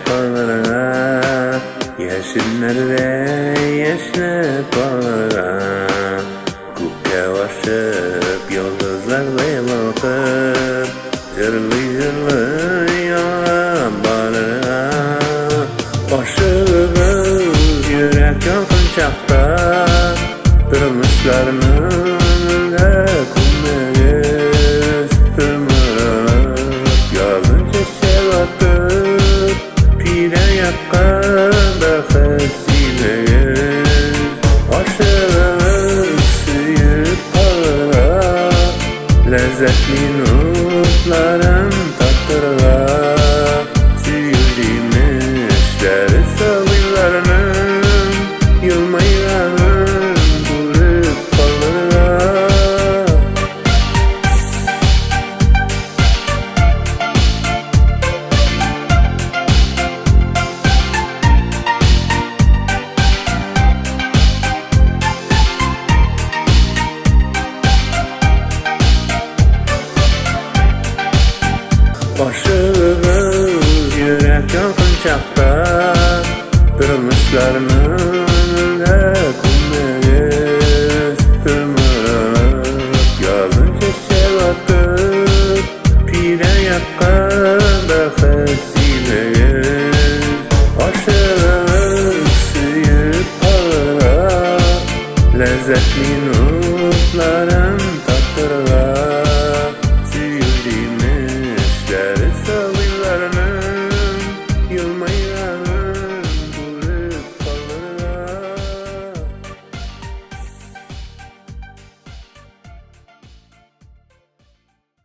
kollara, yeşillerde yaşlı kollara. Gökte başıp yıldızlarla bakıp, jırlı jırlı yola barıra. Başımız yürek yakın çakta, durmuşlarının önünde kumlarız. Tırmırıp yazın çeşe batıp, pire yakka bakısileyiz. Başımız suyup kalırlar, lezzetli nutların tattırlar. Süyücüymüşler sabırlarının, yılmaylarının vurup kalırlar. Başımız yürek yakın çakta, durmuşlarının önünde kumlarız. Tırmırıp yazın çeşe batıp, pire yakka